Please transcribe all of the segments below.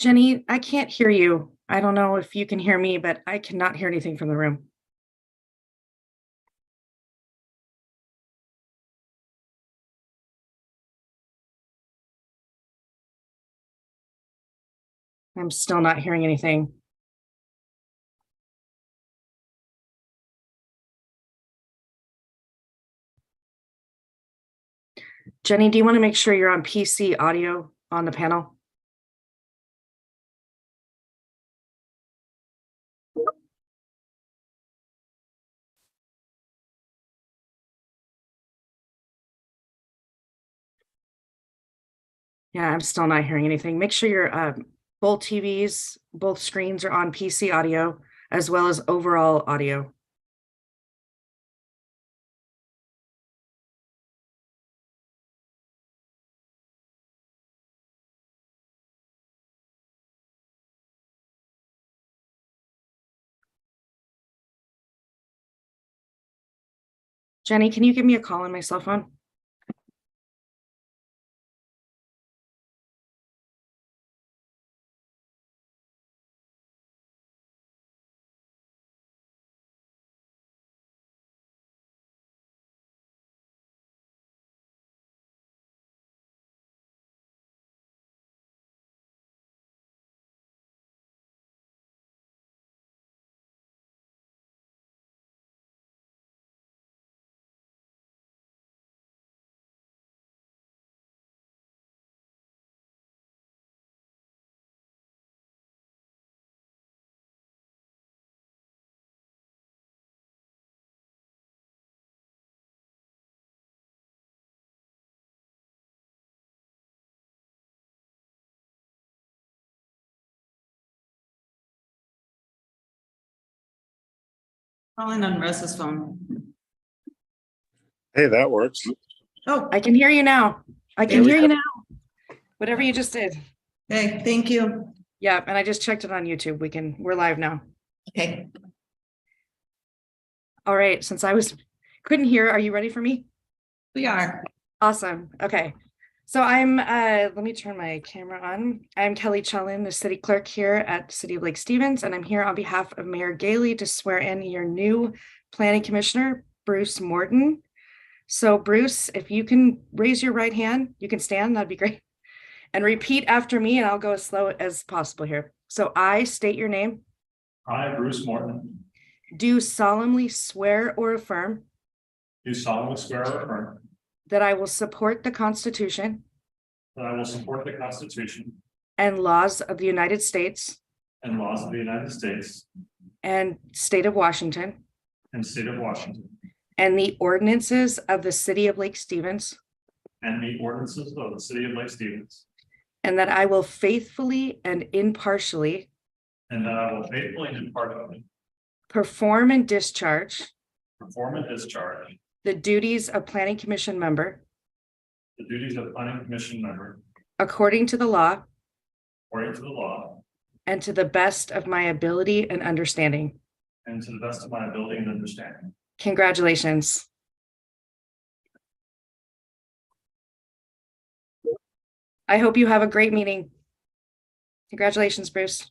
Jenny, I can't hear you. I don't know if you can hear me, but I cannot hear anything from the room. I'm still not hearing anything. Jenny, do you want to make sure you're on PC audio on the panel? Yeah, I'm still not hearing anything. Make sure your both TVs, both screens are on PC audio as well as overall audio. Jenny, can you give me a call on my cell phone? Calling on Russ's phone. Hey, that works. Oh, I can hear you now. I can There we hear you go. now. Whatever you just did. hey, thank you. Yeah, and I just checked it on YouTube. We're live now. Okay. All right, since I couldn't hear, are you ready for me? We are. Awesome. Okay. So I'm let me turn my camera on. I'm Kelly Chellin, the city clerk here at the City of Lake Stevens, and I'm here on behalf of Mayor Gailey to swear in your new planning commissioner, Bruce Morton. So Bruce, if you can raise your right hand, you can stand, that'd be great. And repeat after me, and I'll go as slow as possible here. So I state your name. I, Bruce Morton, Do solemnly swear or affirm do solemnly swear or affirm that I will support the Constitution that I will support the Constitution and laws of the United States and laws of the United States and state of Washington and state of Washington, and the ordinances of the City of Lake Stevens, and the ordinances of the City of Lake Stevens, and that I will faithfully and impartially and that I will faithfully and impartially perform and discharge perform and discharge the duties of Planning Commission member the duties of Planning Commission member according to the law according to the law and to the best of my ability and understanding. and to the best of my ability and understanding. Congratulations. I hope you have a great meeting. Congratulations, Bruce.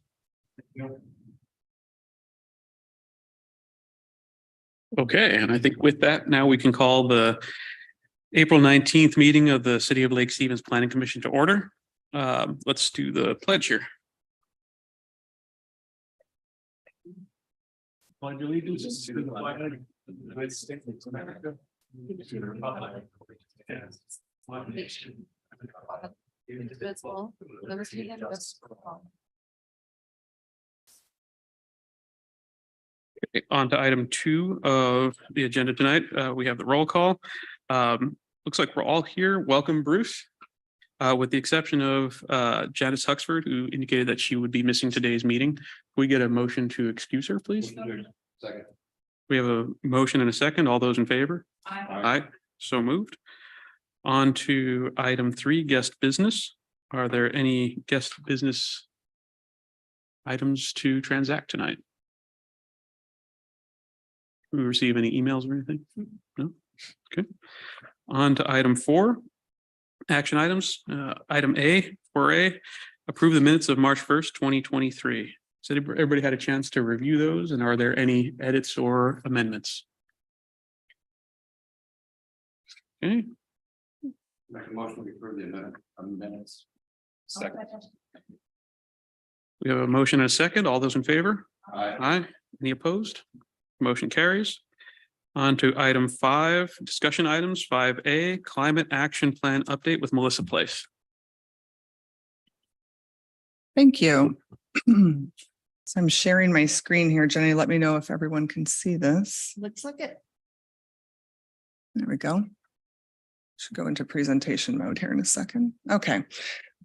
Okay, and I think with that, now we can call the April 19th meeting of the City of Lake Stevens Planning Commission to order. Let's do the pledge here. Pledge allegiance to the flag of the United States of America, to the republic for which it stands, one nation, under God, indivisible, with liberty and justice for all. Okay, on to item 2 of the agenda tonight. We have the roll call. Looks like we're all here. Welcome, Bruce. With the exception of Janice Huxford, who indicated that she would be missing today's meeting. Can we get a motion to excuse her, please? Second. We have a motion and a second. All those in favor? Aye. Aye. So moved. On to item 3, guest business. Are there any guest business items to transact tonight? Do we receive any emails or anything? No? Okay. On to item 4, action items. Item A, 4A, Approve the minutes of March 1st, 2023. So everybody had a chance to review those, and are there any edits or amendments? Okay, Make a motion to approve the amendments. Second. we have a motion and a second. All those in favor? Aye. Aye. Any opposed? Motion carries. On to item 5, discussion items. 5A, climate action plan update with Melissa Place. Thank you. So I'm sharing my screen here. Jenny, let me know if everyone can see this. Looks like it. There we go. Should go into presentation mode here in a second. Okay,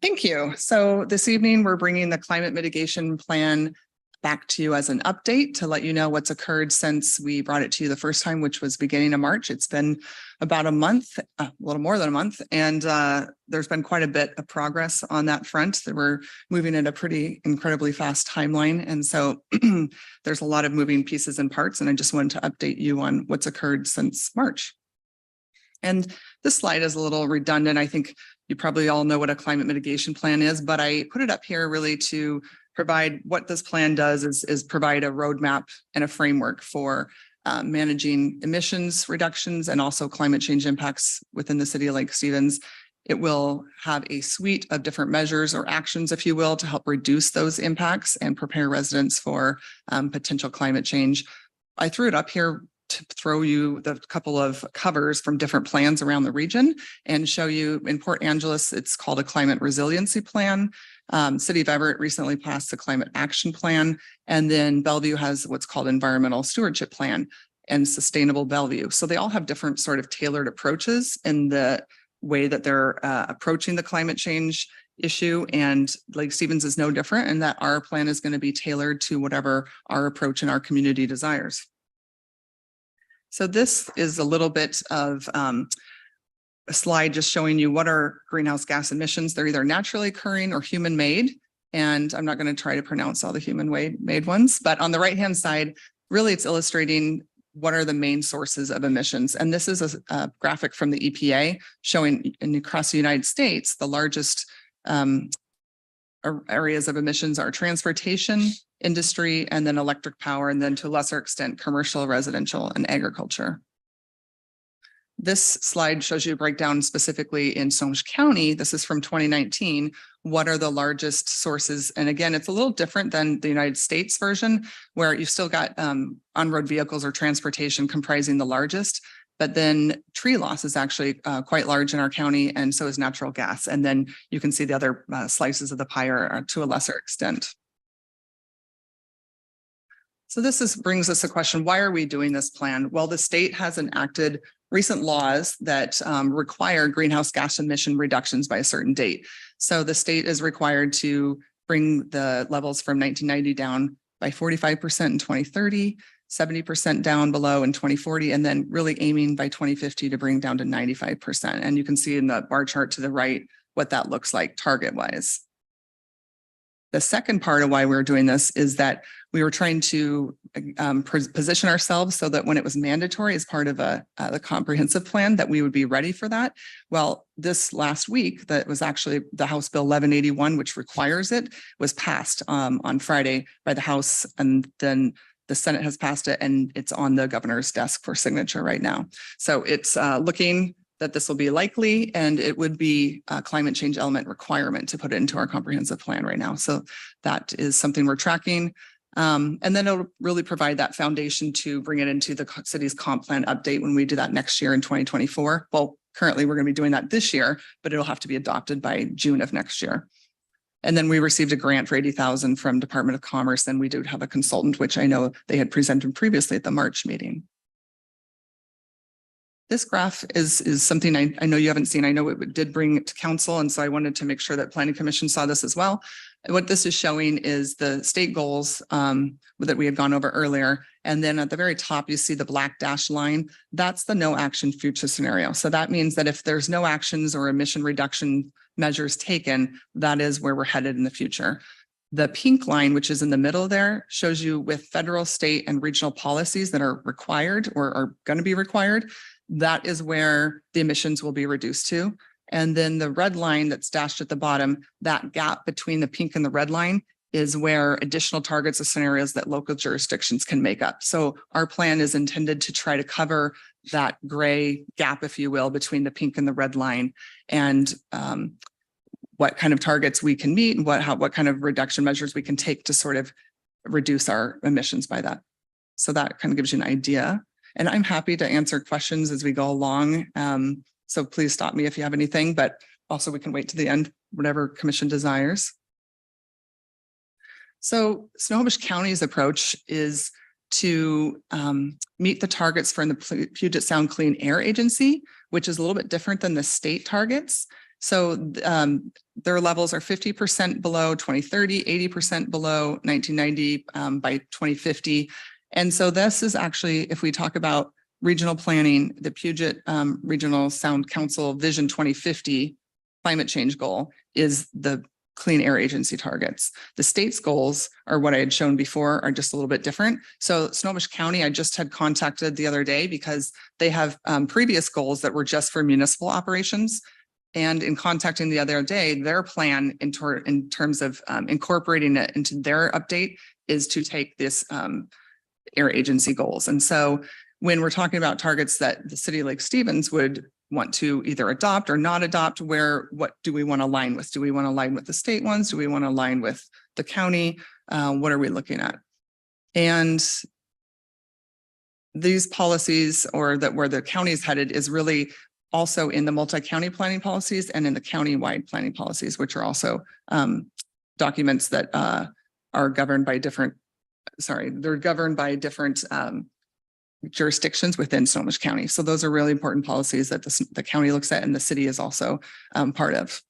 thank you. So this evening, we're bringing the climate mitigation plan back to you as an update to let you know what's occurred since we brought it to you the first time, which was beginning of March. It's been about a month, a little more than a month, and there's been quite a bit of progress on that front. That we're moving at a pretty incredibly fast timeline, and so there's a lot of moving pieces and parts, and I just wanted to update you on what's occurred since March. And this slide is a little redundant. I think you probably all know what a climate mitigation plan is, but I put it up here really to provide what this plan does is provide a roadmap and a framework for managing emissions reductions and also climate change impacts within the city of Lake Stevens. It will have a suite of different measures or actions, if you will, to help reduce those impacts and prepare residents for potential climate change. I threw it up here to throw you the couple of covers from different plans around the region and show you in Port Angeles, it's called a climate resiliency plan. City of Everett recently passed the climate action plan, and then Bellevue has what's called environmental stewardship plan and sustainable Bellevue. So they all have different sort of tailored approaches in the way that they're approaching the climate change issue, and Lake Stevens is no different in that our plan is going to be tailored to whatever our approach and our community desires. So this is a little bit of a slide just showing you what are greenhouse gas emissions. They're either naturally occurring or human-made. And I'm not going to try to pronounce all the human-made ones, but on the right-hand side, really it's illustrating what are the main sources of emissions. And this is a graphic from the EPA showing across the United States, the largest areas of emissions are transportation, industry, and then electric power, and then to a lesser extent, commercial, residential, and agriculture. This slide shows you a breakdown specifically in Snohomish County. This is from 2019. What are the largest sources? And again, it's a little different than the United States version, where you've still got on-road vehicles or transportation comprising the largest, but then tree loss is actually quite large in our county, and so is natural gas. And then you can see the other slices of the pie are to a lesser extent. So this brings us a question, why are we doing this plan? Well, the state has enacted recent laws that require greenhouse gas emission reductions by a certain date. So the state is required to bring the levels from 1990 down by 45% in 2030, 70% down below in 2040, and then really aiming by 2050 to bring down to 95%. And you can see in the bar chart to the right what that looks like target-wise. The second part of why we're doing this is that we were trying to position ourselves so that when it was mandatory as part of the comprehensive plan, that we would be ready for that. Well, this last week, that was actually the House Bill 1181, which requires it, was passed on Friday by the House, and then the Senate has passed it, and it's on the governor's desk for signature right now. So it's looking that this will be likely, and it would be a climate change element requirement to put it into our comprehensive plan right now. So that is something we're tracking. And then it'll really provide that foundation to bring it into the city's comp plan update when we do that next year in 2024. Well, currently we're going to be doing that this year, but it'll have to be adopted by June of next year. And then we received a grant for $80,000 from Department of Commerce, and we do have a consultant, which I know they had presented previously at the March meeting. This graph is something I know you haven't seen. I know it did bring it to council, and so I wanted to make sure that Planning Commission saw this as well. And what this is showing is the state goals that we had gone over earlier. And then at the very top, you see the black dash line. That's the no action future scenario. So that means that if there's no actions or emission reduction measures taken, that is where we're headed in the future. The pink line, which is in the middle there, shows you with federal, state, and regional policies that are required or are going to be required. That is where the emissions will be reduced to. And then the red line that's dashed at the bottom, that gap between the pink and the red line is where additional targets of scenarios that local jurisdictions can make up. So our plan is intended to try to cover that gray gap, if you will, between the pink and the red line, and what kind of targets we can meet and what kind of reduction measures we can take to sort of reduce our emissions by that. So that kind of gives you an idea. And I'm happy to answer questions as we go along. So please stop me if you have anything, but also we can wait to the end, whatever commission desires. So Snohomish County's approach is to meet the targets for the Puget Sound Clean Air Agency, which is a little bit different than the state targets. So their levels are 50% below 2030, 80% below 1990 by 2050. And so this is actually, if we talk about regional planning, the Puget Regional Sound Council Vision 2050 climate change goal is the Clean Air Agency targets. The state's goals are what I had shown before, are just a little bit different. So Snohomish County, I just had contacted the other day because they have previous goals that were just for municipal operations. And in contacting the other day, their plan in terms of incorporating it into their update is to take this air agency goals. And so when we're talking about targets that the city of Lake Stevens would want to either adopt or not adopt, what do we want to align with? Do we want to align with the state ones? Do we want to align with the county? What are we looking at? And these policies, or that where the county is headed, is really also in the multi-county planning policies and in the county-wide planning policies, which are also documents that are governed by different, they're governed by different jurisdictions within Snohomish County. So those are really important policies that the county looks at and the city is also part of.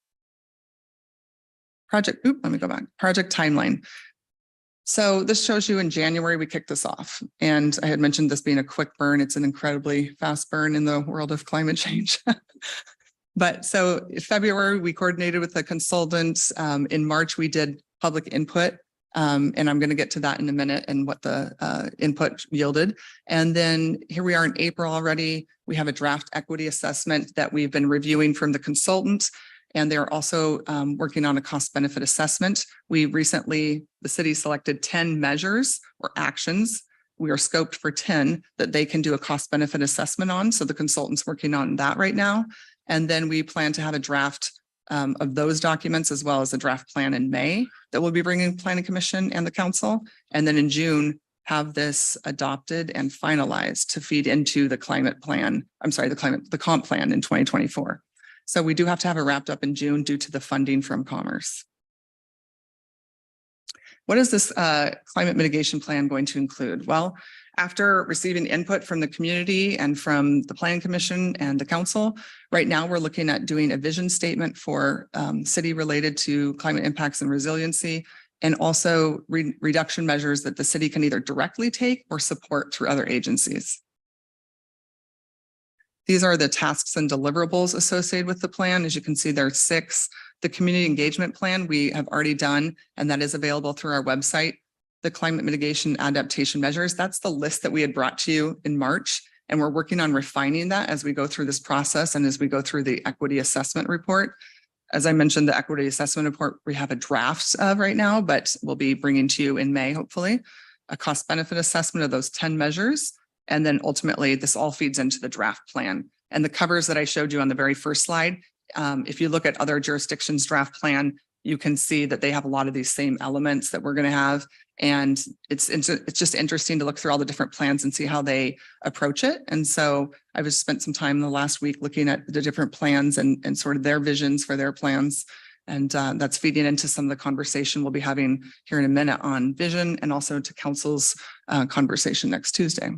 Project timeline. So this shows you in January, we kicked this off. And I had mentioned this being a quick burn. It's an incredibly fast burn in the world of climate change. But so in February, we coordinated with the consultants. In March, we did public input. And I'm going to get to that in a minute and what the input yielded. And then here we are in April already. We have a draft equity assessment that we've been reviewing from the consultant. And they're also working on a cost benefit assessment. We recently, the city selected 10 measures or actions. We are scoped for 10 that they can do a cost benefit assessment on. So the consultant's working on that right now. And then we plan to have a draft of those documents, as well as a draft plan in May that we'll be bringing Planning Commission and the council. And then in June, have this adopted and finalized to feed into the climate plan. The comp plan in 2024. So we do have to have it wrapped up in June due to the funding from Commerce. What is this climate mitigation plan going to include? Well, after receiving input from the community and from the Planning Commission and the council, right now we're looking at doing a vision statement for city related to climate impacts and resiliency, and also reduction measures that the city can either directly take or support through other agencies. These are the tasks and deliverables associated with the plan. As you can see, there are 6. The community engagement plan we have already done, and that is available through our website. The climate mitigation adaptation measures, that's the list that we had brought to you in March. And we're working on refining that as we go through this process and as we go through the equity assessment report. As I mentioned, the equity assessment report, we have a draft of right now, but we'll be bringing to you in May, hopefully, a cost benefit assessment of those 10 measures. And then ultimately, this all feeds into the draft plan. And the covers that I showed you on the very first slide, if you look at other jurisdictions' draft plan, you can see that they have a lot of these same elements that we're going to have. And it's just interesting to look through all the different plans and see how they approach it. And so I've just spent some time in the last week looking at the different plans and sort of their visions for their plans. And that's feeding into some of the conversation we'll be having here in a minute on vision, and also to council's conversation next Tuesday.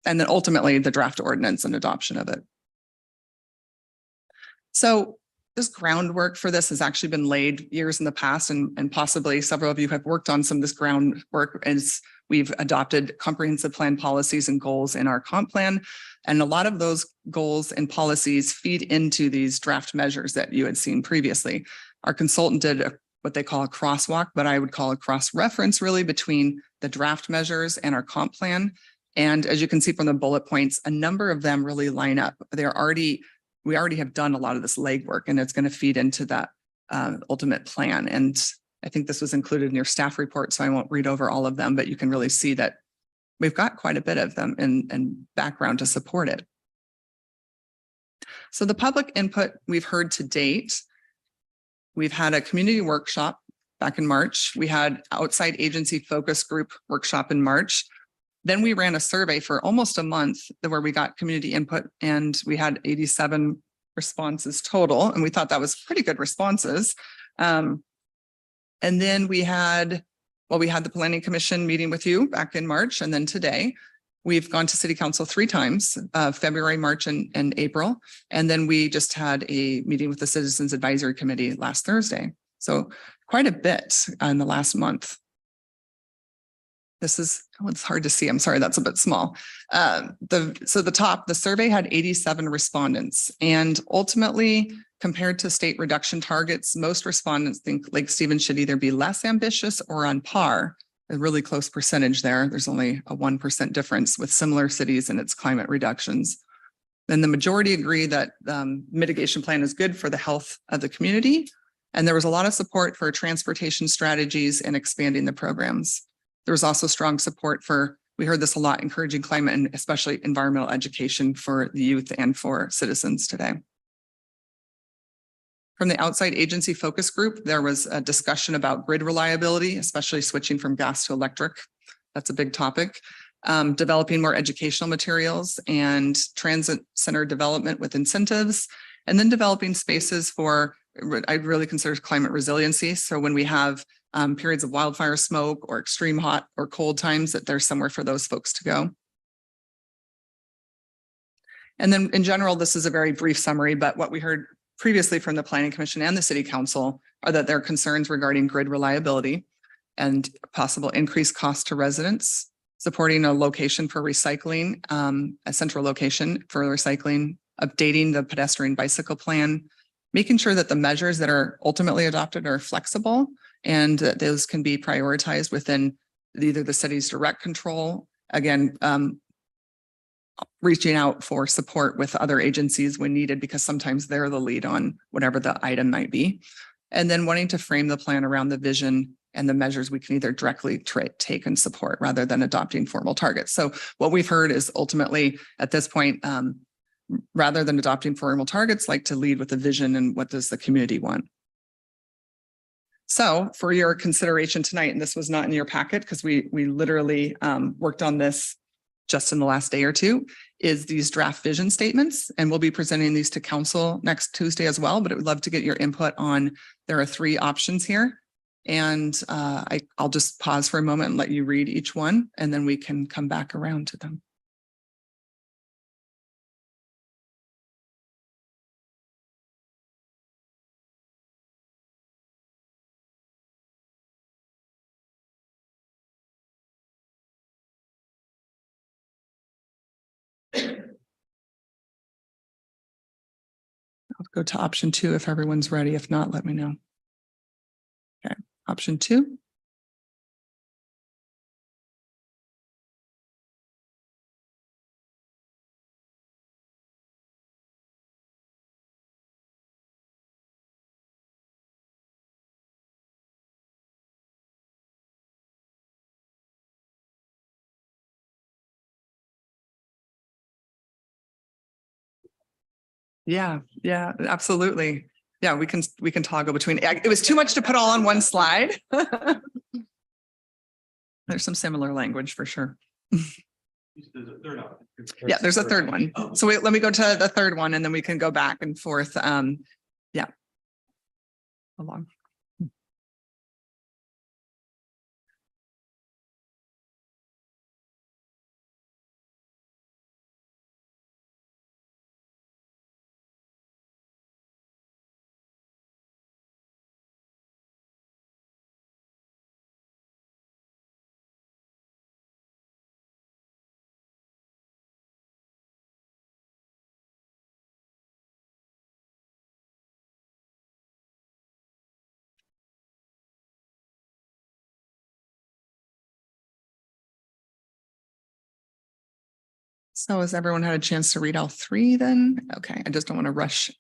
And then ultimately the draft ordinance and adoption of it. So this groundwork for this has actually been laid years in the past, and possibly several of you have worked on some of this groundwork as we've adopted comprehensive plan policies and goals in our comp plan. And a lot of those goals and policies feed into these draft measures that you had seen previously. Our consultant did what they call a crosswalk, but I would call a cross-reference really between the draft measures and our comp plan. And as you can see from the bullet points, a number of them really line up. They're already we already have done a lot of this legwork, and it's going to feed into that ultimate plan. And I think this was included in your staff report, so I won't read over all of them, but you can really see that we've got quite a bit of them in background to support it. So the public input we've heard to date, we've had a community workshop back in March. We had outside agency focus group workshop in March. Then we ran a survey for almost a month where we got community input, and we had 87 responses total. And we thought that was pretty good responses. And then we had the Planning Commission meeting with you back in March. And then today we've gone to City Council 3 times, February, March, and April. And then we just had a meeting with the Citizens Advisory Committee last Thursday. So quite a bit in the last month. This is, it's hard to see. I'm sorry, that's a bit small. The survey had 87 respondents, and ultimately compared to state reduction targets, most respondents think Lake Stevens should either be less ambitious or on par. A really close percentage there. There's only a 1% difference with similar cities in its climate reductions. Then the majority agree that mitigation plan is good for the health of the community. And there was a lot of support for transportation strategies and expanding the programs. There was also strong support for, we heard this a lot, encouraging climate and especially environmental education for the youth and for citizens today. From the outside agency focus group, there was a discussion about grid reliability, especially switching from gas to electric. That's a big topic. Developing more educational materials and transit center development with incentives, and then developing spaces for, I'd really consider climate resiliency. So when we have periods of wildfire smoke or extreme hot or cold times, that there's somewhere for those folks to go. And then in general, this is a very brief summary, but what we heard previously from the Planning Commission and the City Council are that there are concerns regarding grid reliability and possible increased cost to residents, supporting a location for recycling, a central location for recycling, updating the pedestrian bicycle plan, making sure that the measures that are ultimately adopted are flexible and that those can be prioritized within either the city's direct control, again, reaching out for support with other agencies when needed, because sometimes they're the lead on whatever the item might be. And then wanting to frame the plan around the vision and the measures we can either directly take and support rather than adopting formal targets. So what we've heard is ultimately at this point, rather than adopting formal targets, like to lead with a vision and what does the community want. So for your consideration tonight, and this was not in your packet because we literally worked on this just in the last day or two, is these draft vision statements. And we'll be presenting these to council next Tuesday as well, but I would love to get your input on, there are 3 options here. And I'll just pause for a moment and let you read each one, and then we can come back around to them. I'll go to option 2 if everyone's ready. If not, let me know. Okay, option 2. Yeah, absolutely. Yeah, we can toggle between. It was too much to put all on one slide. There's some similar language for sure. Yeah, there's a third one. So let me go to the third one and then we can go back and forth. Yeah. Along. So has everyone had a chance to read all three then? Okay, I just don't want to rush.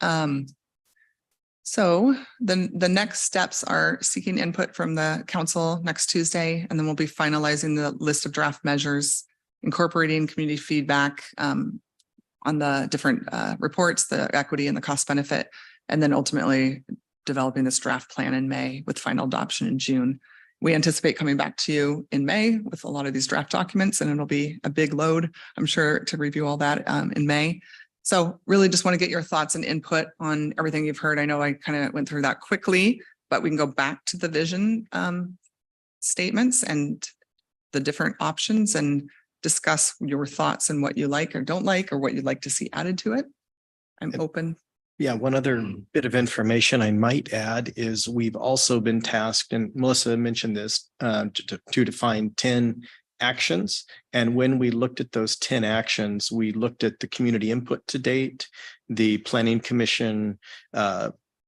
So the next steps are seeking input from the council next Tuesday, and then we'll be finalizing the list of draft measures, incorporating community feedback on the different reports, the equity and the cost benefit, and then ultimately developing this draft plan in May with final adoption in June. We anticipate coming back to you in May with a lot of these draft documents, and it'll be a big load, I'm sure, to review all that in May. So really just want to get your thoughts and input on everything you've heard. I know I kind of went through that quickly, but we can go back to the vision statements and the different options and discuss your thoughts and what you like or don't like, or what you'd like to see added to it. I'm open. Yeah, one other bit of information I might add is we've also been tasked, and Melissa mentioned this, to define 10 actions. And when we looked at those 10 actions, we looked at the community input to date, the planning commission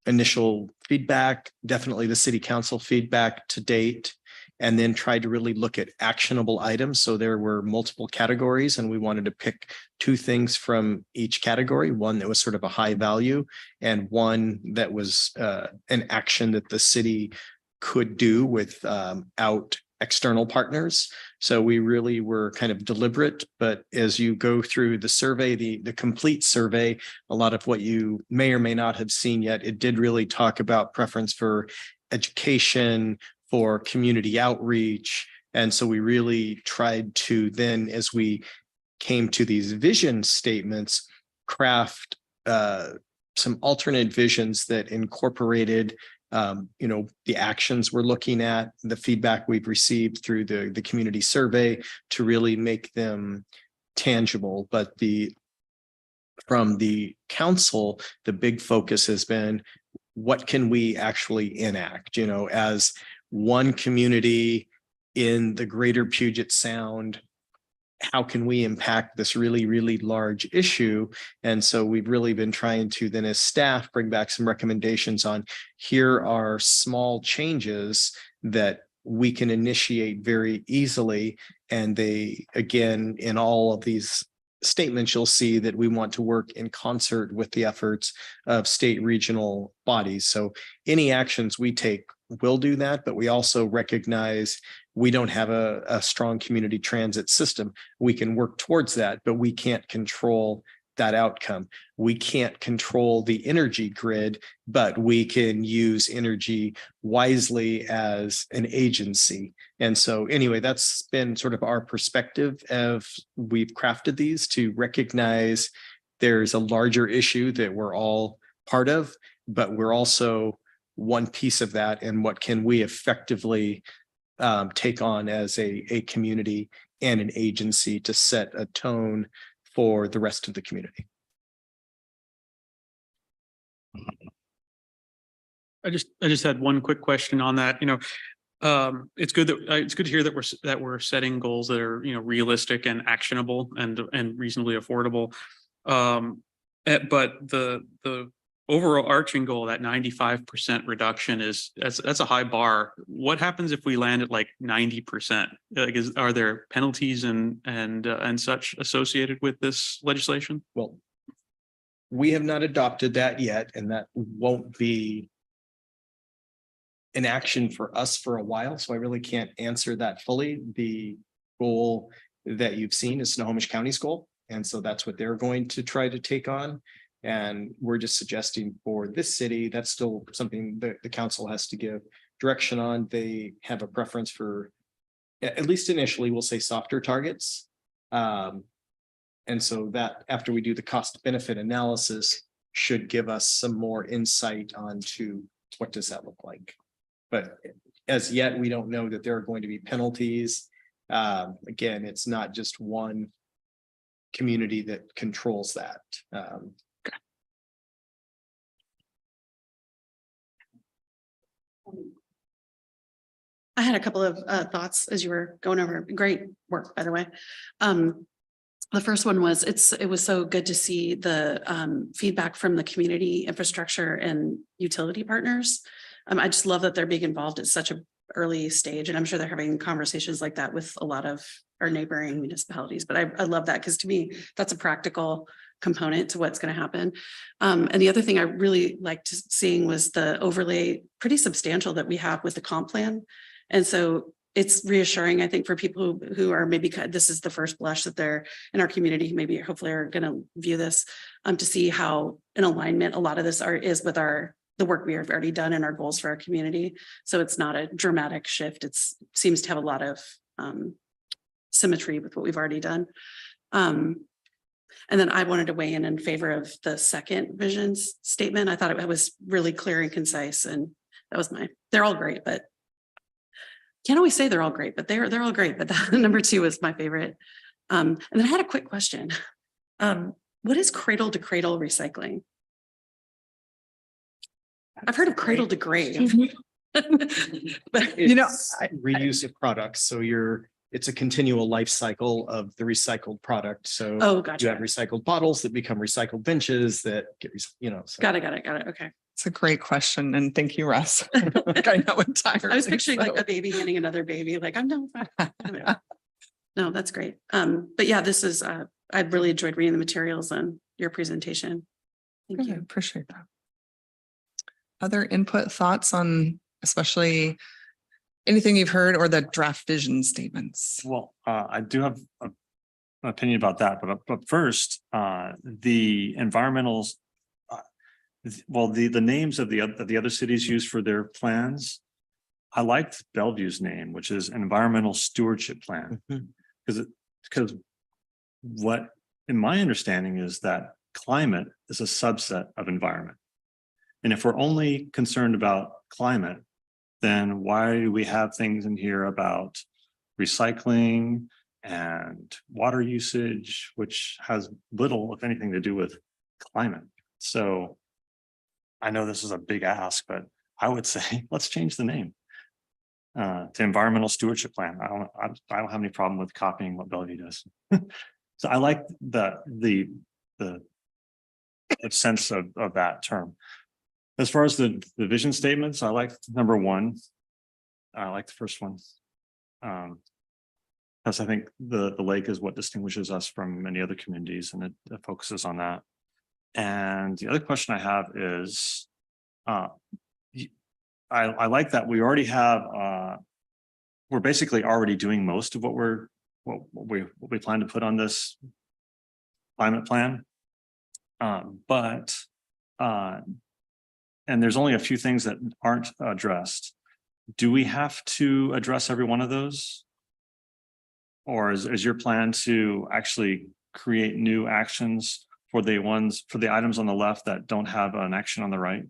initial feedback, definitely the city council feedback to date, and then tried to really look at actionable items. So there were multiple categories, and we wanted to pick 2 things from each category, one that was sort of a high value and one that was an action that the city could do without external partners. So we really were kind of deliberate, but as you go through the survey, the complete survey, a lot of what you may or may not have seen yet, it did really talk about preference for education, for community outreach. And so we really tried to then, as we came to these vision statements, craft some alternate visions that incorporated the actions we're looking at, the feedback we've received through the community survey to really make them tangible. But from the council, the big focus has been, what can we actually enact, as one community in the greater Puget Sound? How can we impact this really, really large issue? And so we've really been trying to then, as staff, bring back some recommendations on, here are small changes that we can initiate very easily. And they, again, in all of these statements, you'll see that we want to work in concert with the efforts of state regional bodies. So any actions we take will do that, but we also recognize we don't have a strong community transit system. We can work towards that, but we can't control that outcome. We can't control the energy grid, but we can use energy wisely as an agency. And so anyway, that's been sort of our perspective of we've crafted these to recognize there's a larger issue that we're all part of, but we're also one piece of that. And what can we effectively take on as a community and an agency to set a tone for the rest of the community? I just had one quick question on that. It's good to hear that we're setting goals that are realistic and actionable and reasonably affordable. But the overall arching goal, that 95% reduction, that's a high bar. What happens if we land at like 90%? Are there penalties and such associated with this legislation? Well, we have not adopted that yet, and that won't be an action for us for a while. So I really can't answer that fully. The goal that you've seen is Snohomish County's goal. And so that's what they're going to try to take on. And we're just suggesting for this city, that's still something that the council has to give direction on. They have a preference for, at least initially, we'll say softer targets. And so that after we do the cost benefit analysis should give us some more insight onto what does that look like. But as yet, we don't know that there are going to be penalties. Again, it's not just one community that controls that. I had a couple of thoughts as you were going over. Great work, by the way. The first one was it was so good to see the feedback from the community infrastructure and utility partners. I just love that they're being involved at such an early stage, and I'm sure they're having conversations like that with a lot of our neighboring municipalities. But I love that because to me, that's a practical component to what's going to happen. And the other thing I really liked seeing was the overlay, pretty substantial, that we have with the comp plan. And so it's reassuring, I think, for people who are maybe, this is the first blush that they're in our community, maybe hopefully are going to view this, to see how in alignment a lot of this is with the work we have already done and our goals for our community. So it's not a dramatic shift. It seems to have a lot of symmetry with what we've already done. And then I wanted to weigh in favor of the second visions statement. I thought it was really clear and concise, and that was they're all great, but can't always say they're all great, but they're all great. But that, number 2 was my favorite. And then I had a quick question. What is cradle to cradle recycling? I've heard of cradle to grave. But You know, It's reuse of products. So it's a continual life cycle of the recycled product. So oh, you gotcha. have recycled bottles that become recycled benches that get, so. Got it. Okay. it's a great question. And thank you, Russ. Like, I know entirely. I was picturing like so. a baby handing another baby, like I'm done. No, that's great. But yeah, this is, I really enjoyed reading the materials and your presentation. Thank Good, I you. appreciate that. Other input, thoughts on especially anything you've heard or the draft vision statements? Well, I do have an opinion about that, but first, the environmentals. Well, the names of the other cities used for their plans. I liked Bellevue's name, which is Environmental Stewardship Plan, because what, in my understanding, is that climate is a subset of environment. And if we're only concerned about climate, then why do we have things in here about recycling and water usage, which has little, if anything, to do with climate? So I know this is a big ask, but I would say, let's change the name to Environmental Stewardship Plan. I don't have any problem with copying what Bellevue does. So I like the sense of that term. As far as the vision statements, I like number 1. I like the first one. Because I think the lake is what distinguishes us from many other communities, and it focuses on that. And the other question I have is, I like that we already have, we're basically already doing most of what we plan to put on this climate plan. And there's only a few things that aren't addressed. Do we have to address every one of those? Or is your plan to actually create new actions for the items on the left that don't have an action on the right?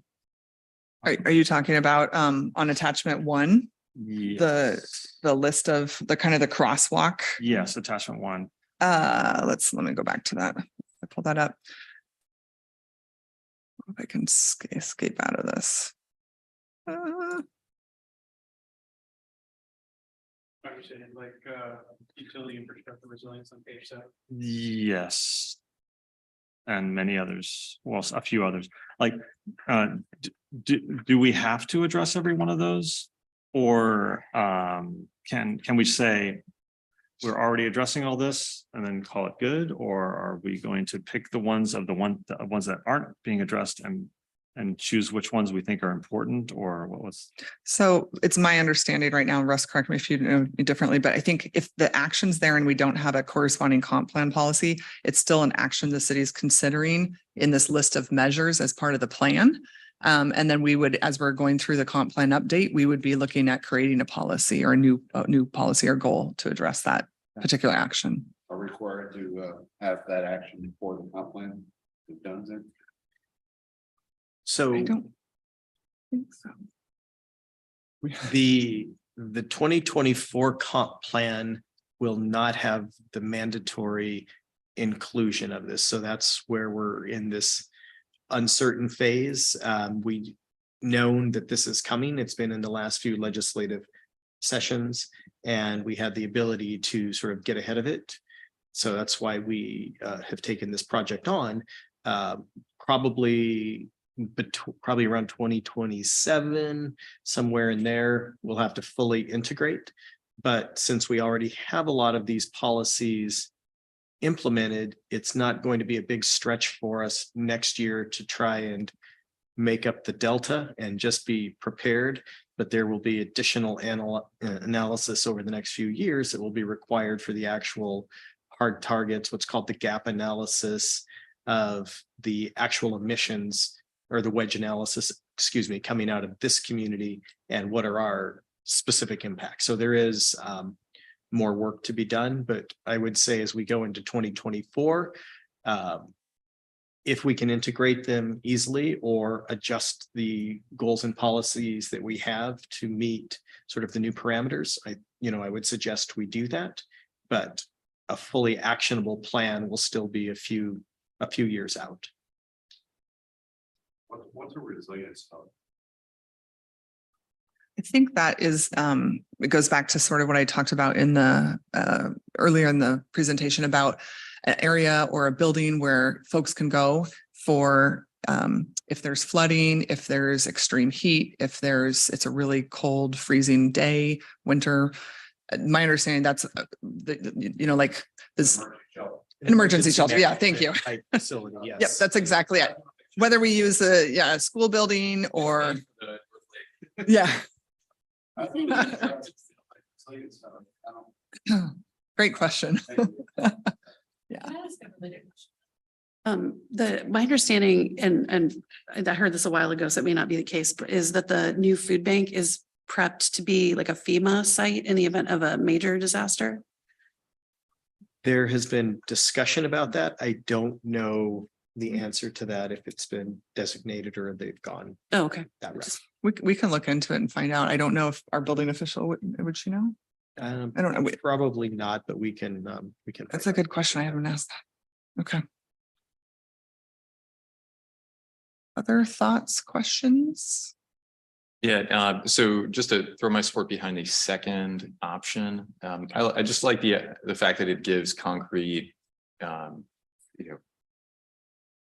Are you talking about on attachment 1, Yes. the list of the kind of the crosswalk? Yes, attachment 1. Let me go back to that. I pull that up. If I can escape out of this. Like utility infrastructure resilience on page 7. Yes. And many others, well, a few others. Like, do we have to address every one of those? Or can we say we're already addressing all this and then call it good? Or are we going to pick the ones that aren't being addressed and choose which ones we think are important? Or what was? So it's my understanding right now, Russ, correct me if you know me differently, but I think if the action's there and we don't have a corresponding comp plan policy, it's still an action the city is considering in this list of measures as part of the plan. And then we would, as we're going through the comp plan update, we would be looking at creating a policy or a new policy or goal to address that particular action. Are required to have that action before the comp plan is done then? So I don't think so. the 2024 comp plan will not have the mandatory inclusion of this. So that's where we're in this uncertain phase. We known that this is coming. It's been in the last few legislative sessions, and we had the ability to sort of get ahead of it. So that's why we have taken this project on. Probably around 2027, somewhere in there, we'll have to fully integrate. But since we already have a lot of these policies implemented, it's not going to be a big stretch for us next year to try and make up the delta and just be prepared. But there will be additional analysis over the next few years that will be required for the actual hard targets, what's called the gap analysis of the actual emissions or the wedge analysis, excuse me, coming out of this community and what are our specific impacts. So there is more work to be done, but I would say as we go into 2024, if we can integrate them easily or adjust the goals and policies that we have to meet sort of the new parameters, I would suggest we do that. But a fully actionable plan will still be a few years out. What's a resilience hub? I think that is, it goes back to sort of what I talked about in the, earlier in the presentation about an area or a building where folks can go for, if there's flooding, if there's extreme heat, if it's a really cold, freezing day, winter. My understanding that's, like this an emergency shelter. Yeah, thank you. Type facility, yes. Yep, that's exactly it. Whether we use a school building or, yeah. Great question. Yeah. My understanding, and I heard this a while ago, so it may not be the case, but is that the new food bank is prepped to be like a FEMA site in the event of a major disaster? There has been discussion about that. I don't know the answer to that, if it's been designated or they've gone Oh, okay. that route. We can look into it and find out. I don't know if our building official would she know? I don't know. Probably not, but we can. That's a good question. I haven't asked that. Okay. Other thoughts, questions? Yeah, so just to throw my support behind the second option, I just like the fact that it gives concrete,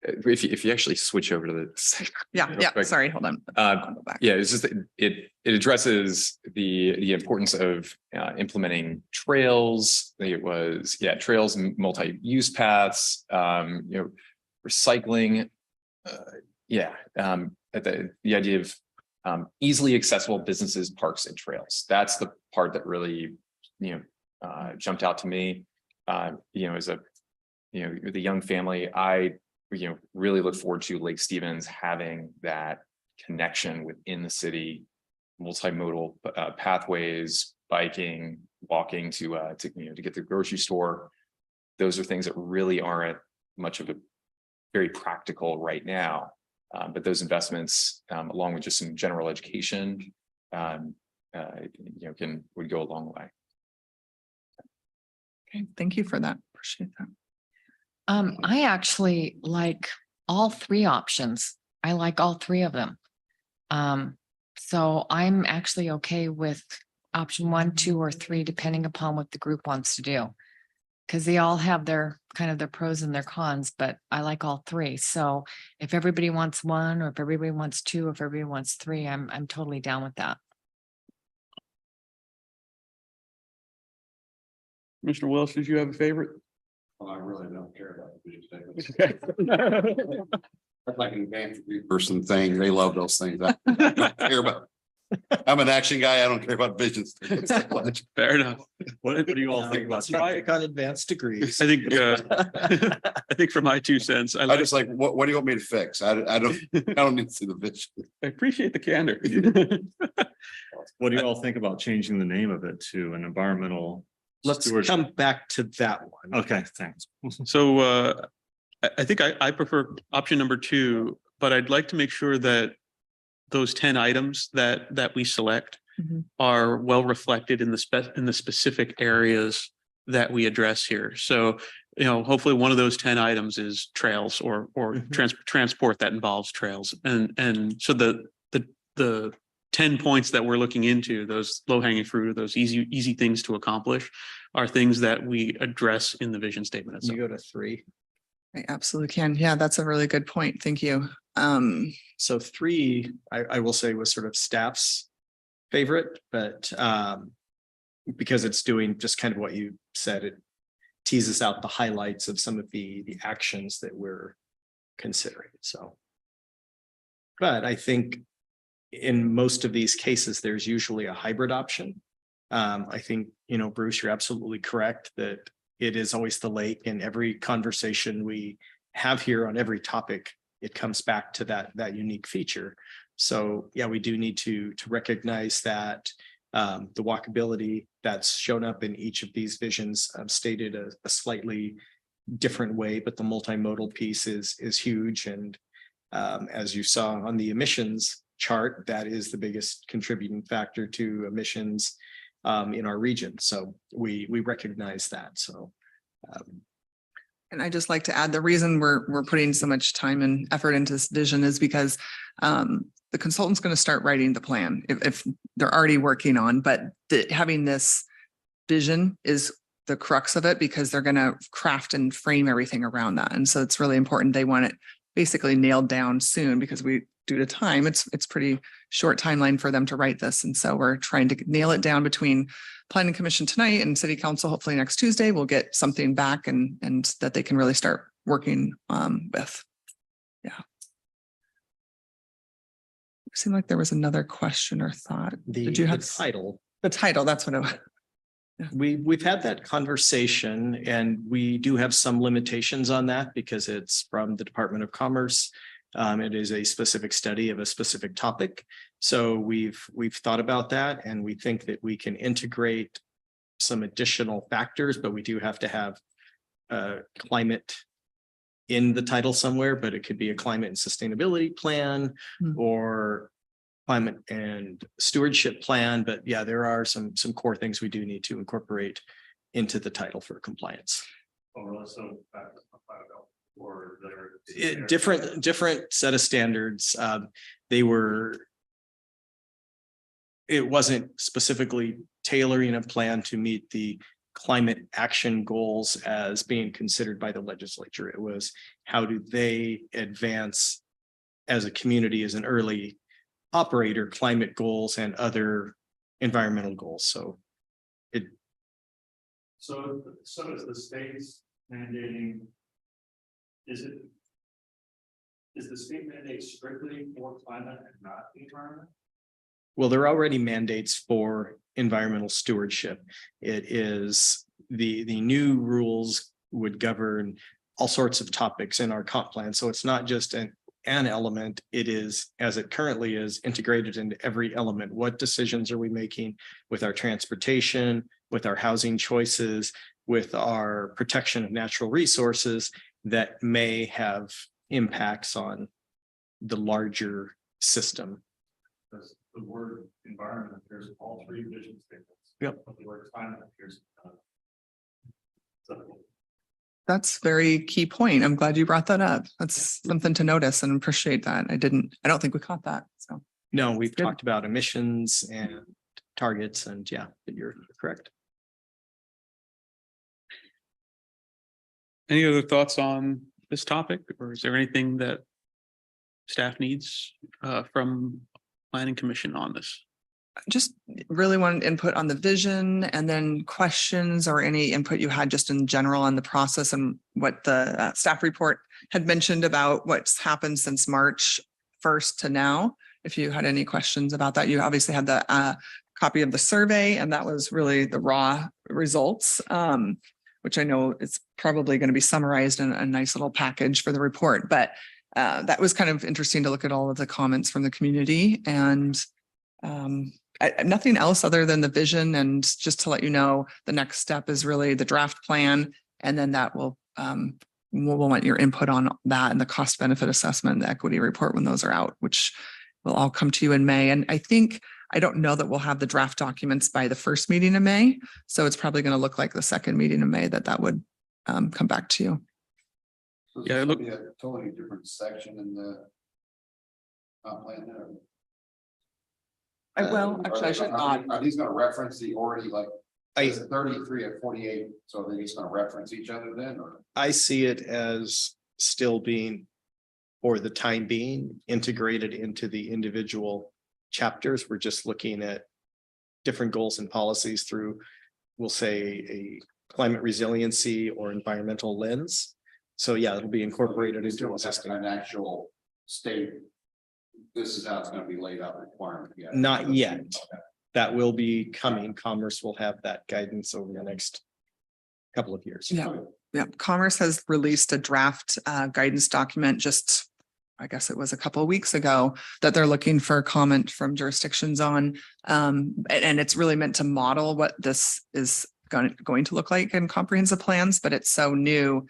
if you actually switch over to the Yeah. quick. Sorry, hold on. Uh, Go back. yeah, it's just it addresses the importance of implementing trails. It was trails and multi-use paths, recycling. The idea of easily accessible businesses, parks, and trails. That's the part that really jumped out to me. As a the young family, I really look forward to Lake Stevens having that connection within the city, multimodal pathways, biking, walking to get to the grocery store. Those are things that really aren't much of a very practical right now. But those investments, along with just some general education, would go a long way. Okay, thank you for that. Appreciate that. I actually like all three options. I like all three of them. So I'm actually okay with option 1, 2, or 3, depending upon what the group wants to do. Because they all have their pros and their cons, but I like all three. So if everybody wants 1, or if everybody wants 2, or if everybody wants 3, I'm totally down with that. Commissioner Welch, did you have a favorite? Well, I really don't care about the vision statements. That's like an advanced person thing. They love those things. I don't care about. I'm an action guy. I don't care about vision statements. Fair enough. What do you all think about that? Got advanced degrees. I think I think for my 2 cents, I just like, what do you want me to fix? I don't need to see the vision. I appreciate the candor. What do you all think about changing the name of it to an environmental? Let's stewardship? come back to that one. Okay, thanks. So I think I prefer option number 2, but I'd like to make sure that those 10 items that we select are well reflected in the specific areas that we address here. So, hopefully one of those 10 items is trails or transport that involves trails. And so the 10 points that we're looking into, those low hanging fruit, those easy things to accomplish, are things that we address in the vision statement itself. You go to 3. I absolutely can. Yeah, that's a really good point. Thank you. So 3, I will say, was sort of staff's favorite, but because it's doing just kind of what you said, it teases out the highlights of some of the actions that we're considering, so. But I think in most of these cases, there's usually a hybrid option. I think, you know, Bruce, you're absolutely correct that it is always the lake. In every conversation we have here on every topic, it comes back to that unique feature. So yeah, we do need to recognize that the walkability that's shown up in each of these visions stated a slightly different way, but the multimodal piece is huge. And as you saw on the emissions chart, that is the biggest contributing factor to emissions in our region. So we recognize that. So. And I just like to add, the reason we're putting so much time and effort into this vision is because the consultant's going to start writing the plan if they're already working on, but having this vision is the crux of it, because they're going to craft and frame everything around that. And so it's really important. They want it basically nailed down soon, because due to time, it's pretty short timeline for them to write this. And so we're trying to nail it down between planning commission tonight and city council. Hopefully next Tuesday, we'll get something back and that they can really start working with. Yeah. It seemed like there was another question or thought. Did you have the title? the title? That's what it was. We've had that conversation, and we do have some limitations on that because it's from the Department of Commerce. It is a specific study of a specific topic. So we've thought about that, and we think that we can integrate some additional factors, but we do have to have climate in the title somewhere, but it could be a climate and sustainability plan or climate and stewardship plan. But yeah, there are some core things we do need to incorporate into the title for compliance. Different set of standards. It wasn't specifically tailoring a plan to meet the climate action goals as being considered by the legislature. It was, how do they advance as a community, as an early operator, climate goals and other environmental goals. So is the state's mandating, is the state mandate strictly for climate and not the environment? Well, there are already mandates for environmental stewardship. It is the new rules would govern all sorts of topics in our comp plan. So it's not just an element, it is, as it currently is, integrated into every element. What decisions are we making with our transportation, with our housing choices, with our protection of natural resources that may have impacts on the larger system? The word environment appears in all three vision statements. Yep. The word climate appears. That's very key point. I'm glad you brought that up. That's something to notice and appreciate that. I don't think we caught that. So no, we've talked about emissions and targets, and yeah, you're correct. Any other thoughts on this topic, or is there anything that staff needs from planning commission on this? Just really wanted input on the vision, and then questions or any input you had just in general on the process and what the staff report had mentioned about what's happened since March 1st to now. If you had any questions about that, you obviously had the copy of the survey, and that was really the raw results, which I know it's probably going to be summarized in a nice little package for the report. But that was kind of interesting to look at all of the comments from the community, and nothing else other than the vision. And just to let you know, the next step is really the draft plan, and then that will we'll want your input on that and the cost benefit assessment, the equity report when those are out, which will all come to you in May. And I don't know that we'll have the draft documents by the first meeting in May, so it's probably going to look like the second meeting in May that would come back to you. Yeah, it looked a totally different section in the plan there. Well, actually, I should not. Are these going to reference the already, like, 33 and 48? So they're just going to reference each other then, or? I see it as still being, for the time being, integrated into the individual chapters. We're just looking at different goals and policies through, we'll say, a climate resiliency or environmental lens. So yeah, it'll be incorporated into the system. An actual state. This is how it's gonna be laid out requirement. yet. Not yet. That will be coming. Commerce will have that guidance over the next couple of years. Yeah. Yeah, Commerce has released a draft guidance document just, I guess it was a couple of weeks ago, that they're looking for comment from jurisdictions on. And it's really meant to model what this is going to look like in comprehensive plans, but it's so new.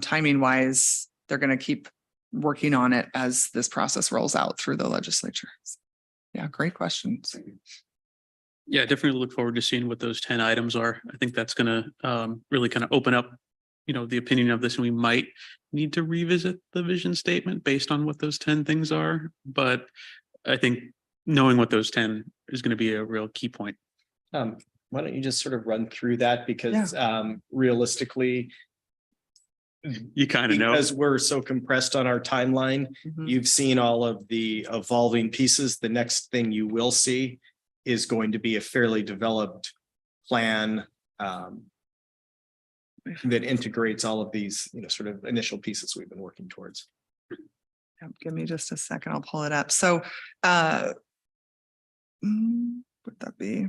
Timing wise, they're going to keep working on it as this process rolls out through the legislature. Yeah, great questions. Yeah, definitely look forward to seeing what those 10 items are. I think that's gonna really kind of open up, the opinion of this, and we might need to revisit the vision statement based on what those 10 things are. But I think knowing what those 10 is going to be a real key point. Why don't you just sort of run through that, because realistically, You kind of know. because we're so compressed on our timeline, Mhm. you've seen all of the evolving pieces. The next thing you will see is going to be a fairly developed plan that integrates all of these, sort of initial pieces we've been working towards. Give me just a second, I'll pull it up. So would that be?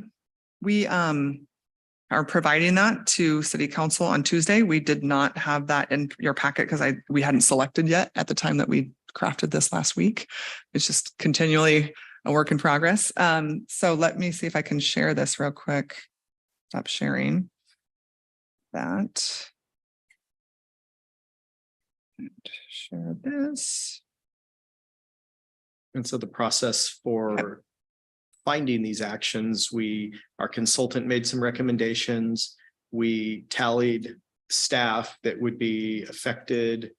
We are providing that to City Council on Tuesday. We did not have that in your packet because we hadn't selected yet at the time that we crafted this last week. It's just continually a work in progress. So let me see if I can share this real quick. Stop sharing that. And share this. And so the process for finding these actions, our consultant made some recommendations. We tallied staff that would be affected.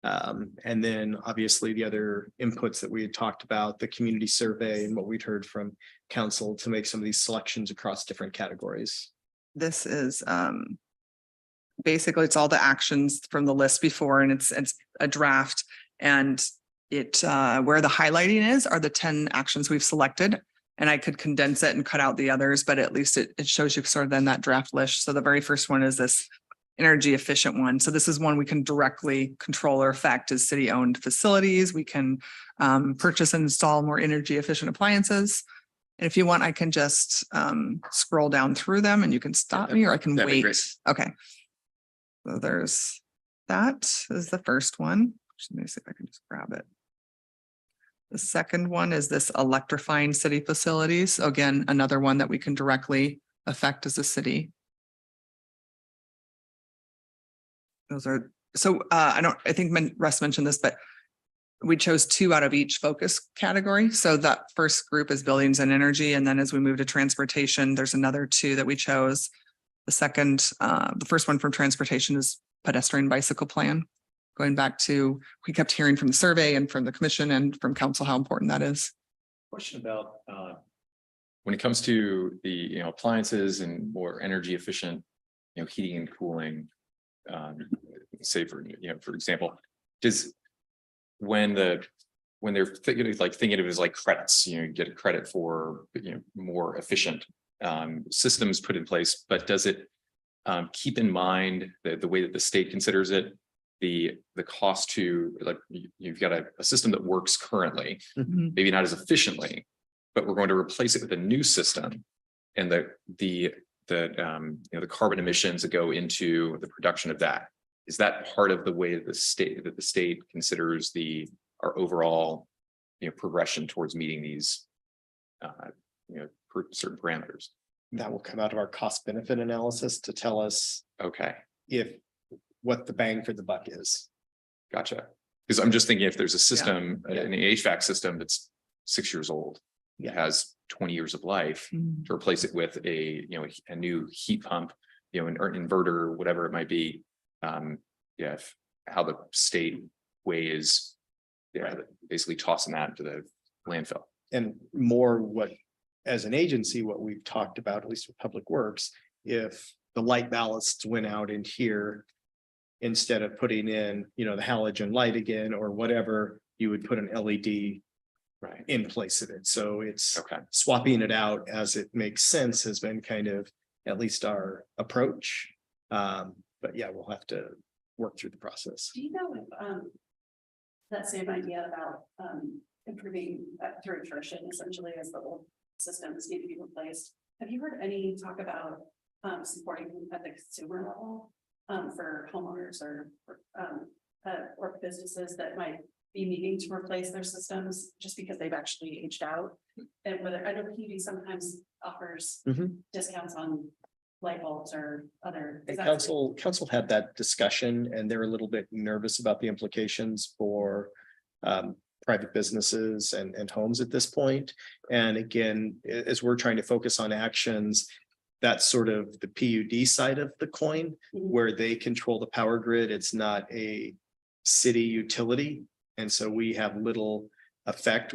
And then obviously the other inputs that we had talked about, the community survey and what we'd heard from council to make some of these selections across different categories. This is basically it's all the actions from the list before, and it's a draft, and it where the highlighting is are the 10 actions we've selected. And I could condense it and cut out the others, but at least it shows you sort of then that draft list. So the very first one is this energy efficient one. So this is one we can directly control or affect as city owned facilities. We can purchase and install more energy efficient appliances. And if you want, I can just scroll down through them and you can stop me, or I can That'd be wait. great. Okay. So there's that is the first one. Let me see if I can just grab it. The second one is this electrifying city facilities. Again, another one that we can directly affect as a city. Those are, so I think Russ mentioned this, but we chose 2 out of each focus category. So that first group is buildings and energy. And then as we move to transportation, there's another 2 that we chose. The first one from transportation is pedestrian bicycle plan. Going back to, we kept hearing from the survey and from the commission and from council how important that is. Question about when it comes to the appliances and more energy efficient, heating and cooling. Say for example, when they're thinking of it as like credits, you get a credit for more efficient systems put in place, but does it keep in mind the way that the state considers it? The cost to, like, you've got a system that works currently, maybe not as efficiently, but we're going to replace it with a new system, and the carbon emissions that go into the production of that, is that part of the way that the state considers our overall progression towards meeting these certain parameters? That will come out of our cost benefit analysis to tell us Okay, what the bang for the buck is. gotcha. Because I'm just thinking, if there's a system, Yeah. an HVAC system that's 6 years old, it has 20 years of life, Mhm. to replace it with a new heat pump, an inverter, whatever it might be. How the state weighs, basically tossing that into the landfill. And more as an agency, what we've talked about, at least with Public Works, if the light ballasts went out in here, instead of putting in, the halogen light again or whatever, you would put an LED Right. in place of it. So it's Okay. swapping it out as it makes sense has been kind of at least our approach. But yeah, we'll have to work through the process. Do you know if, that same idea about, improving through attrition essentially as the old systems need to be replaced? Have you heard any talk about, supporting at the consumer level, for homeowners or businesses that might be needing to replace their systems just because they've actually aged out? And whether, I know PV sometimes offers Mhm. discounts on light bulbs or other. And is that- council had that discussion and they're a little bit nervous about the implications for private businesses and homes at this point. And again, as we're trying to focus on actions, that's sort of the PUD side of the coin, Mhm. where they control the power grid. It's not a city utility. And so we have little effect.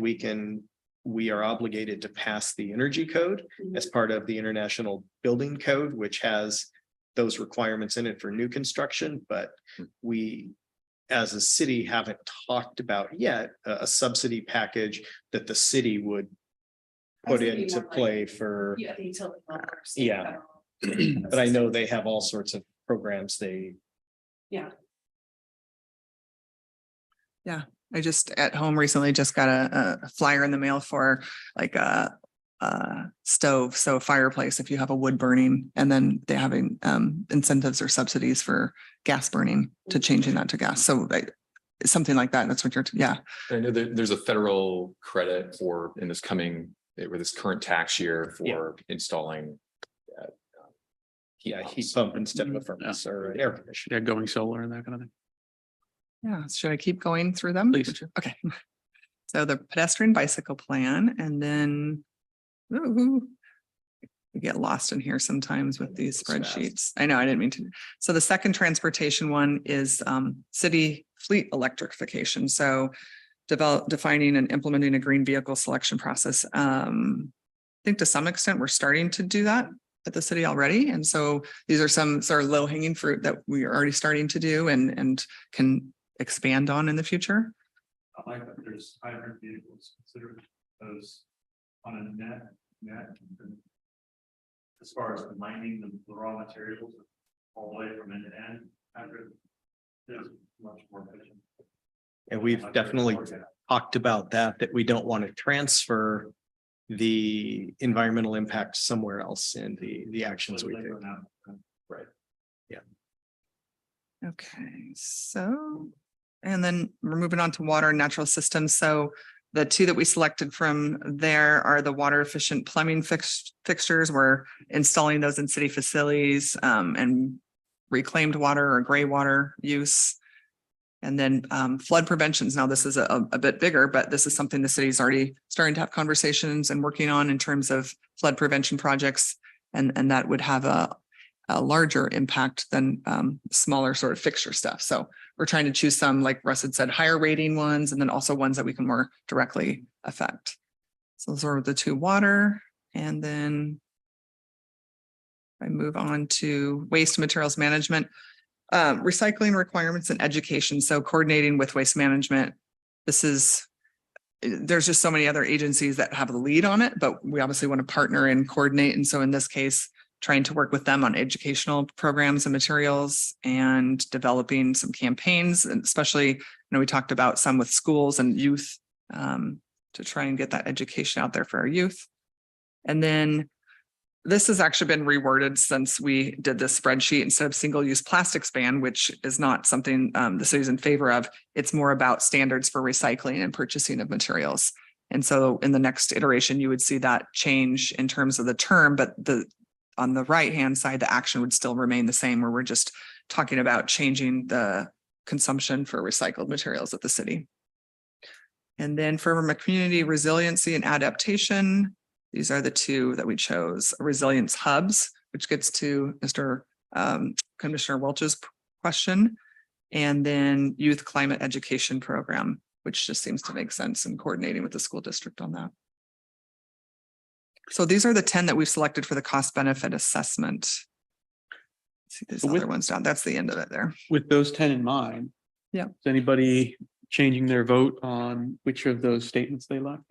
We are obligated to pass the energy code as part of the International Building Code, which has those requirements in it for new construction, but we, as a city, haven't talked about yet a subsidy package that the city would I was put thinking into more like- play for, Yeah, the utility level or state, Yeah. federal. but I know they have all sorts of programs they. Yeah. I just at home recently just got a flyer in the mail for like a stove, so a fireplace if you have a wood burning, and then they having incentives or subsidies for gas burning to changing that to gas. So like something like that. That's what you're, yeah. I know there's a federal credit for in this coming, with this current tax year for installing. Heat pump instead of a furnace or an air conditioner. Yeah, going solar and that kind of thing. Yeah, should I keep going through them? Please. Would you- Okay. So the pedestrian bicycle plan, and then ooh, we get lost in here sometimes with these It's fast. spreadsheets. I know, I didn't mean to. So the second transportation one is city fleet electrification. So defining and implementing a green vehicle selection process. I think to some extent, we're starting to do that at the city already. And so these are some sort of low hanging fruit that we are already starting to do and can expand on in the future. I like that there's hybrid vehicles, consider those on a net. As far as mining the raw materials all the way from end to end, hybrid is much more efficient. And we've definitely talked about that we don't want to transfer the environmental impact somewhere else in the actions we take. Right. Okay, so, and then we're moving on to water and natural systems. So the two that we selected from there are the water efficient plumbing fixtures. We're installing those in city facilities and reclaimed water or gray water use. And then flood preventions. Now, this is a bit bigger, but this is something the city's already starting to have conversations and working on in terms of flood prevention projects. And that would have a larger impact than smaller sort of fixture stuff. So we're trying to choose some, like Russ had said, higher rating ones, and then also ones that we can more directly affect. So those are the two water. And then I move on to waste materials management. Recycling requirements and education. So coordinating with waste management. There's just so many other agencies that have the lead on it, but we obviously want to partner and coordinate. And so in this case, trying to work with them on educational programs and materials and developing some campaigns, and especially, we talked about some with schools and youth to try and get that education out there for our youth. And then this has actually been reworded since we did this spreadsheet. Instead of single-use plastics ban, which is not something the city's in favor of, it's more about standards for recycling and purchasing of materials. And so in the next iteration, you would see that change in terms of the term, but on the right-hand side, the action would still remain the same, where we're just talking about changing the consumption for recycled materials at the city. And then for community resiliency and adaptation, these are the two that we chose. Resilience hubs, which gets to Mr. Commissioner Welch's question, and then youth climate education program, which just seems to make sense in coordinating with the school district on that. So these are the 10 that we've selected for the cost benefit assessment. See these With- other ones down. That's the end of it there. With those 10 in mind. Yeah. Is anybody changing their vote on which of those statements they left?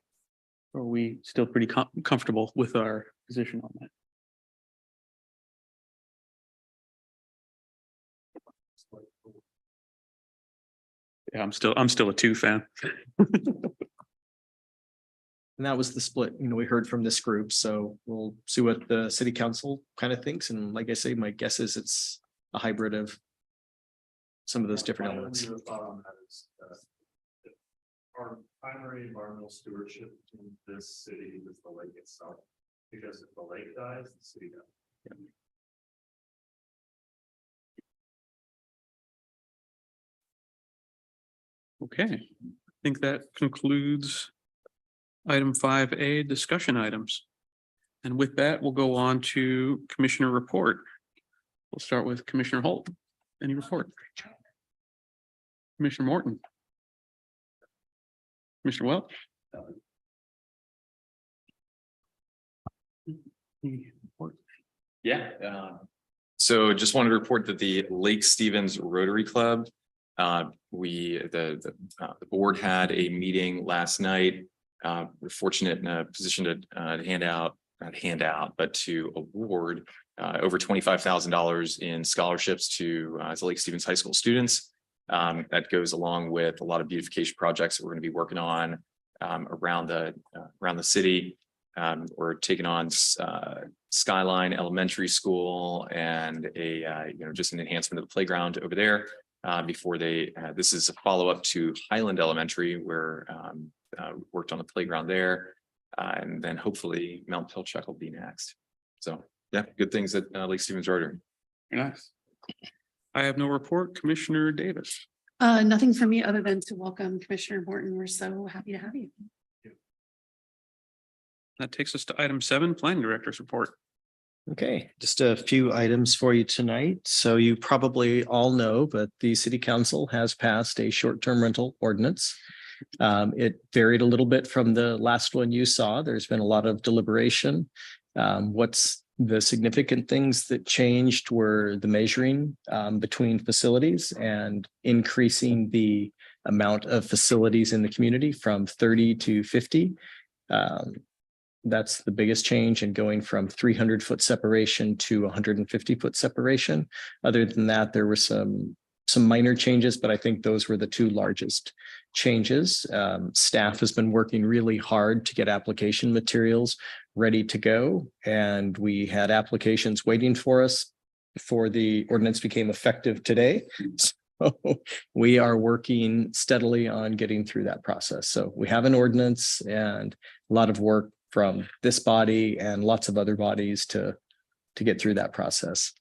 Are we still pretty comfortable with our position on that? Yeah, I'm still a 2 fan. And that was the split, we heard from this group, so we'll see what the city council kind of thinks. And like I say, my guess is it's a hybrid of some of those different elements. Our primary environmental stewardship in this city is the lake itself, because if the lake dies, the city dies. Okay, I think that concludes item 5A, discussion items. And with that, we'll go on to commissioner report. We'll start with Commissioner Holt. Any report? Commissioner Morton. Commissioner Welch. Yeah. So just wanted to report that the Lake Stevens Rotary Club, the board had a meeting last night. We're fortunate in a position to to award over $25,000 in scholarships to the Lake Stevens High School students. That goes along with a lot of beautification projects that we're going to be working on around the city. We're taking on Skyline Elementary School and just an enhancement of the playground over there before this is a follow-up to Highland Elementary where worked on the playground there. And then hopefully Mount Pilchuck will be next. So yeah, good things at Lake Stevens Rotary. Very nice. I have no report. Commissioner Davis. Nothing for me other than to welcome Commissioner Morton. We're so happy to have you. That takes us to item 7, planning director's report. Okay, just a few items for you tonight. So you probably all know, but the city council has passed a short-term rental ordinance. It varied a little bit from the last one you saw. There's been a lot of deliberation. What's the significant things that changed were the measuring between facilities and increasing the amount of facilities in the community from 30 to 50. That's the biggest change, in going from 300-foot separation to 150-foot separation. Other than that, there were some minor changes, but I think those were the 2 largest changes. Staff has been working really hard to get application materials ready to go, and we had applications waiting for us before the ordinance became effective today. So we are working steadily on getting through that process. So we have an ordinance and a lot of work from this body and lots of other bodies to get through that process.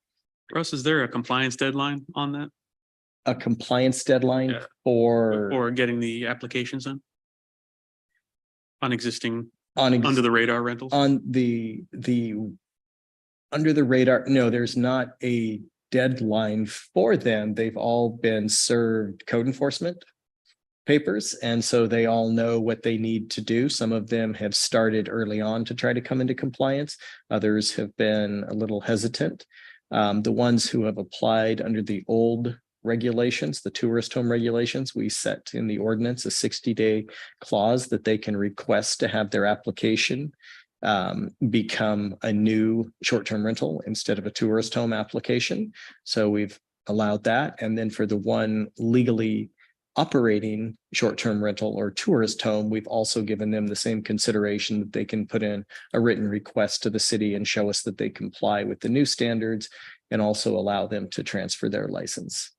Russ, is there a compliance deadline on that? A compliance deadline Yeah. for Or getting the applications in? On existing, on under the radar rentals? on the under the radar. No, there's not a deadline for them. They've all been served code enforcement papers, and so they all know what they need to do. Some of them have started early on to try to come into compliance. Others have been a little hesitant. The ones who have applied under the old regulations, the tourist home regulations, we set in the ordinance a 60-day clause that they can request to have their application become a new short-term rental instead of a tourist home application. So we've allowed that. And then for the one legally operating short-term rental or tourist home, we've also given them the same consideration that they can put in a written request to the city and show us that they comply with the new standards, and also allow them to transfer their license.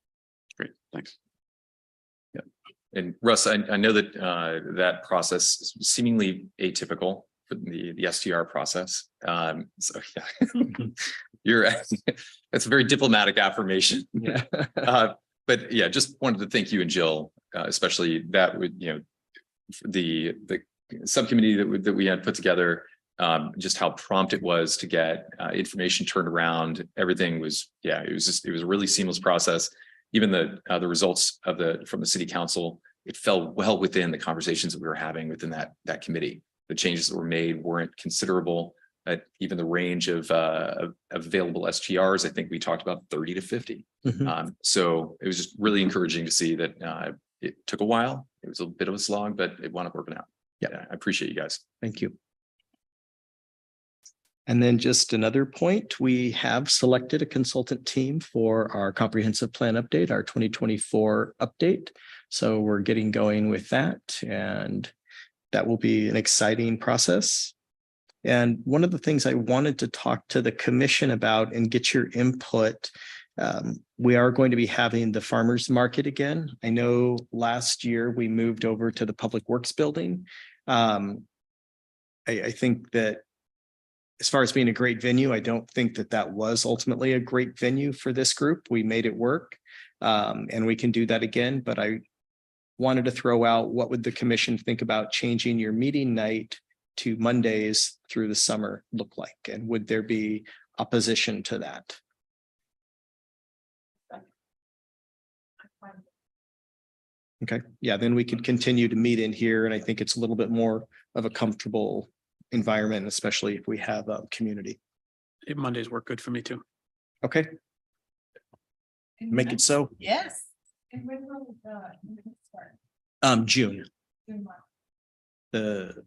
Great, thanks. Yeah. And Russ, I know that that process is seemingly atypical for the STR process. So yeah, that's a very diplomatic affirmation. Yeah. But yeah, just wanted to thank you and Jill, especially that would, the subcommittee that we had put together, just how prompt it was to get information turned around. Everything was, it was a really seamless process. Even the results from the city council, it fell well within the conversations that we were having within that committee. The changes that were made weren't considerable. Even the range of available STRs, I think we talked about 30 to 50. Mhm. So it was just really encouraging to see that it took a while. It was a bit of a slog, but it wound up working out. Yeah, I appreciate you guys. Thank you. And then just another point, we have selected a consultant team for our comprehensive plan update, our 2024 update. So we're getting going with that, and that will be an exciting process. And one of the things I wanted to talk to the commission about and get your input, we are going to be having the farmers market again. I know last year we moved over to the Public Works building. I think that as far as being a great venue, I don't think that that was ultimately a great venue for this group. We made it work, and we can do that again. But I wanted to throw out, what would the commission think about changing your meeting night to Mondays through the summer look like? And would there be opposition to that? Okay, yeah, then we could continue to meet in here, and I think it's a little bit more of a comfortable environment, especially if we have a community. Mondays work good for me too. Okay. Make it so. Yes. June. The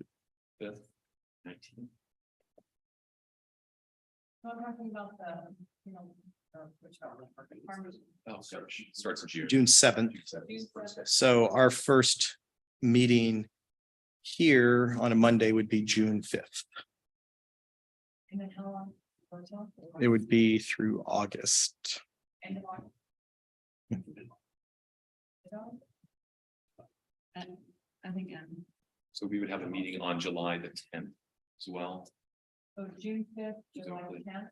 Starts in June. June 7th. So our first meeting here on a Monday would be June 5th. It would be through August. I think, So we would have a meeting on July the 10th as well, so June 5th, July 10th.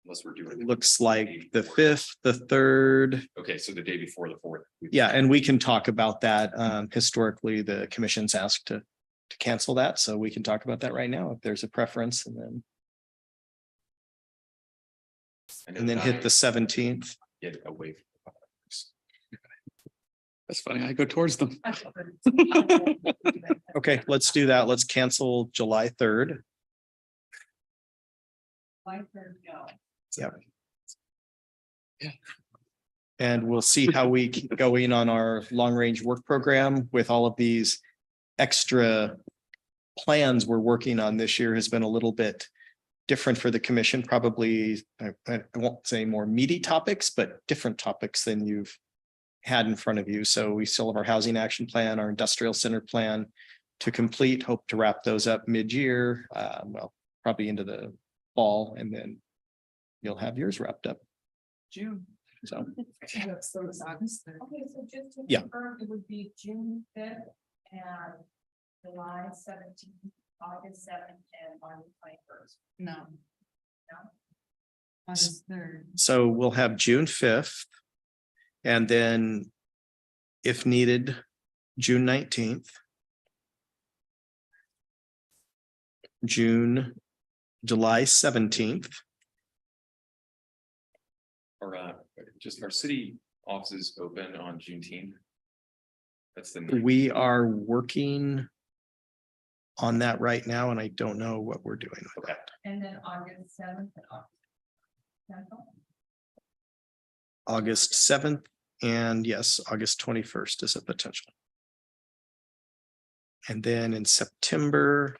Unless we're doing. Looks like the 5th, the 3rd. Okay, so the day before the 4th. Yeah, and we can talk about that. Historically, the commission's asked to cancel that, so we can talk about that right now if there's a preference, and then hit the 17th. Get away. From the fireworks. That's funny. I go towards them. Okay, let's do that. Let's cancel July 3rd. Yeah. Yeah. And we'll see how we keep going on our long-range work program with all of these extra plans we're working on. This year has been a little bit different for the commission, probably, I won't say more meaty topics, but different topics than you've had in front of you. So we still have our housing action plan, our industrial center plan to complete, hope to wrap those up mid-year, well, probably into the fall, and then you'll have yours wrapped up. June. So, So it's August 3rd. Okay, so just to Yeah. confirm, it would be June 5th and July 17th, August 7th, and on the 21st. No. No? August 3rd. so we'll have June 5th. And then if needed, June 19th. July 17th. Or just our city offices open on Juneteenth. That's the. We are working on that right now, and I don't know what we're doing with Okay. that. And then August 7th and August 10th. August 7th, and yes, August 21st is a potential. And then in September,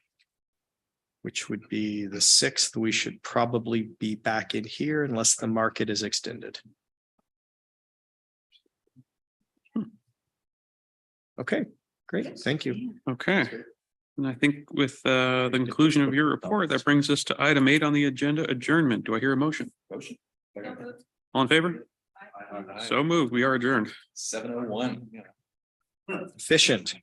which would be the 6th, we should probably be back in here unless the market is extended. Okay, great, thank you. Okay. And I think with the conclusion of your report, that brings us to item 8 on the agenda, adjournment. Do I hear a motion? Motion. All in favor? So moved. We are adjourned. 7:01. Efficient.